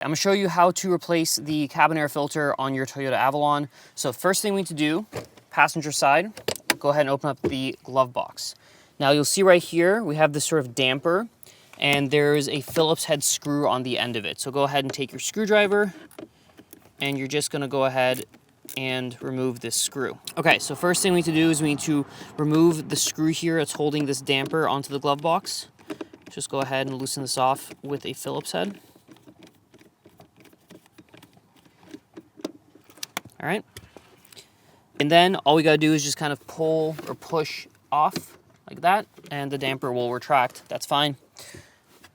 I'm gonna show you how to replace the cabin air filter on your Toyota Avalon. So first thing we need to do, passenger side, go ahead and open up the glove box. Now you'll see right here, we have this sort of damper and there's a Phillips head screw on the end of it. So go ahead and take your screwdriver and you're just gonna go ahead and remove this screw. Okay, so first thing we need to do is we need to remove the screw here that's holding this damper onto the glove box. Just go ahead and loosen this off with a Phillips head. All right, and then all we gotta do is just kind of pull or push off like that, and the damper will retract. That's fine.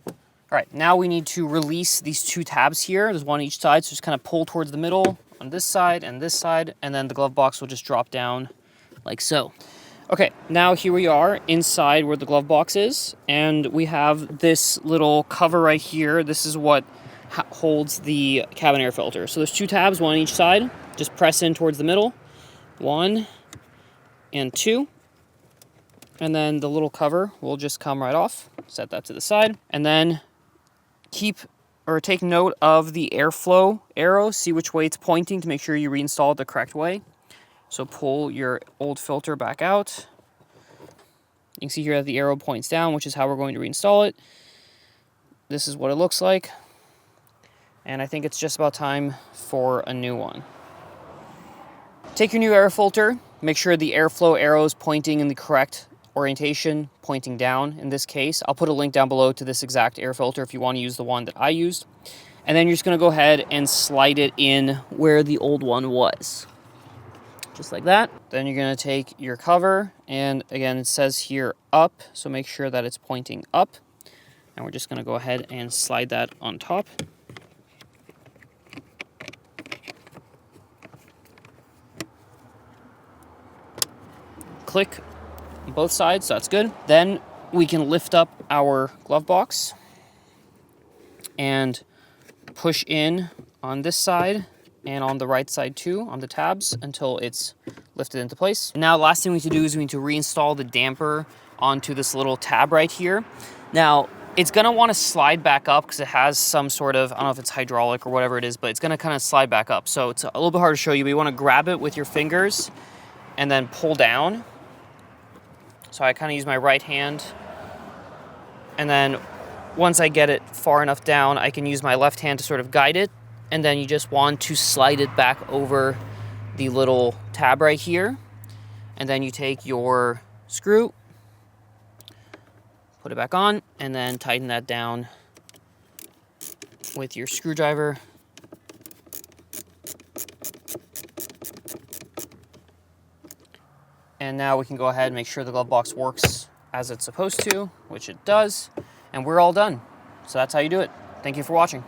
All right, now we need to release these two tabs here. There's one on each side, so just kind of pull towards the middle on this side, and then the glove box will just drop down like so. Okay, now here we are inside where the glove box is, and we have this little cover right here. This is what holds the cabin air filter. So there's two tabs, one on each side. Just press in towards the middle, 1 and 2, and then the little cover will just come right off. Set that to the side, and then take note of the airflow arrow. See which way it's pointing to make sure you reinstall it the correct way. So pull your old filter back out. You can see here that the arrow points down, which is how we're going to reinstall it. This is what it looks like, and I think it's just about time for a new one. Take your new air filter, make sure the airflow arrow is pointing in the correct orientation, pointing down in this case. I'll put a link down below to this exact air filter if you want to use the one that I used. And then you're just going to go ahead and slide it in where the old one was. Just like that. Then you're going to take your cover, and again it says here up, so make sure that it's pointing up. And we're just going to go ahead and slide that on top. Click on both sides, so that's good. Then we can lift up our glove box and push in on this side and on the right side too, on the tabs, until it's lifted into place. Now, last thing we need to do is we need to reinstall the damper onto this little tab right here. Now, it's gonna wanna slide back up because it has some sort of, I don't know if it's hydraulic or whatever it is, but it's gonna kind of slide back up. So it's a little bit hard to show you, but you wanna grab it with your fingers and then pull down. So I kind of use my right hand, and then once I get it far enough down, I can use my left hand to sort of guide it, and then you just want to slide it back over the little tab right here, and then you take your screw, put it back on, and then tighten that down with your screwdriver. And now we can go ahead and make sure the glove box works as it's supposed to, which it does, and we're all done. So that's how you do it. Thank you for watching.